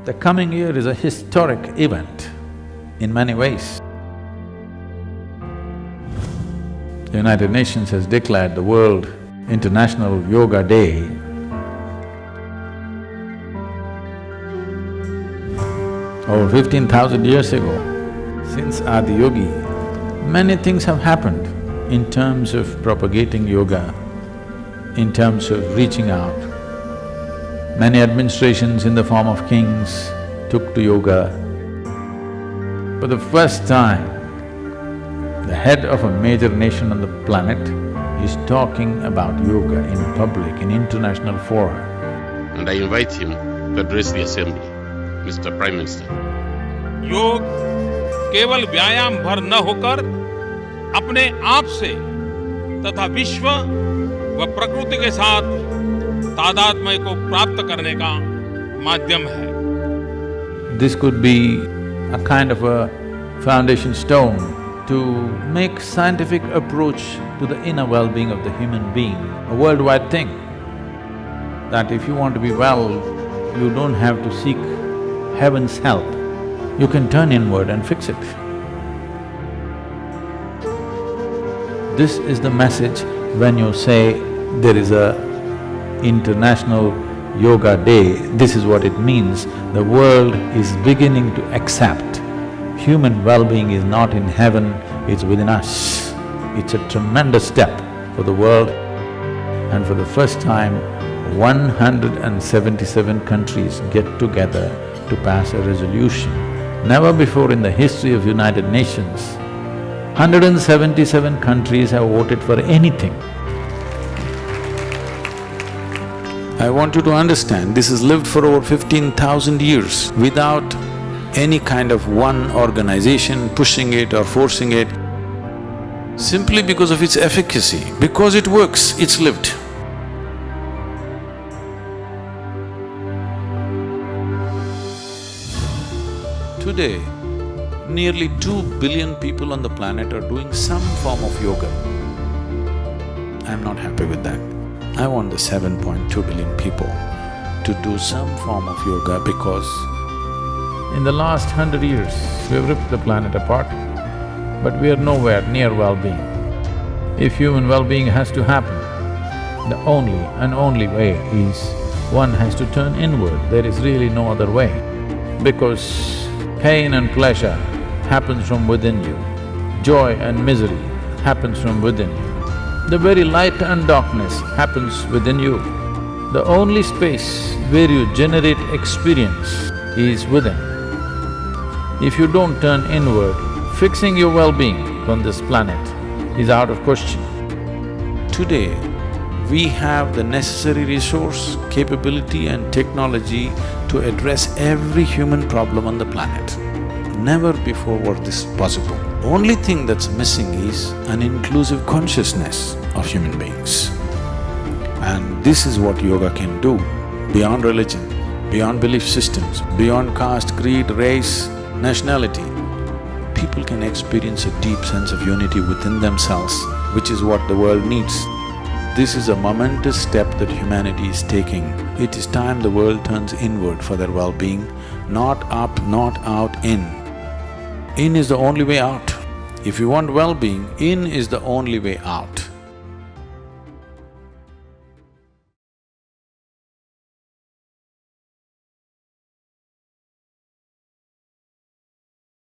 The coming year is a historic event in many ways. The United Nations has declared the World International Yoga Day over 15,000 years ago. Since Adi Yogi, many things have happened in terms of propagating yoga, in terms of reaching out. Many administrations in the form of kings took to yoga. For the first time, the head of a major nation on the planet is talking about yoga in public, in international fora. And I invite him to address the assembly, Mr. Prime Minister. योग केवल व्यायाम भर न होकर अपने आप से तथा विश्व व प्रकृति के साथ तादात्म्य को प्राप्त करने का माध्यम है। This could be a kind of a foundation stone to make scientific approach to the inner well-being of the human being, a worldwide thing. That if you want to be well, you don't have to seek heaven's help, you can turn inward and fix it. This is the message when you say there is a International Yoga Day, this is what it means. The world is beginning to accept human well-being is not in heaven, it's within us. It's a tremendous step for the world, and for the first time, 177 countries get together to pass a resolution. Never before in the history of United Nations, 177 countries have voted for anything. I want you to understand, this has lived for over 15,000 years without any kind of one organization pushing it or forcing it, simply because of its efficacy. Because it works, it's lived. Today, nearly 2 billion people on the planet are doing some form of yoga. I'm not happy with that. I want the 7.2 billion people to do some form of yoga because in the last 100 years, we've ripped the planet apart, but we are nowhere near well-being. If human well-being has to happen, the only way is one has to turn inward. There is really no other way, because pain and pleasure happens from within you, joy and misery happens from within you. The very light and darkness happens within you. The only space where you generate experience is within. If you don't turn inward, fixing your well-being on this planet is out of question. Today, we have the necessary resource, capability and technology to address every human problem on the planet. Never before was this possible. Only thing that's missing is an inclusive consciousness of human beings. And this is what yoga can do, beyond religion, beyond belief systems, beyond caste, creed, race, nationality. People can experience a deep sense of unity within themselves, which is what the world needs. This is a momentous step that humanity is taking. It is time the world turns inward for their well-being, not up, not out, in. In is the only way out. If you want well-being, in is the only way out.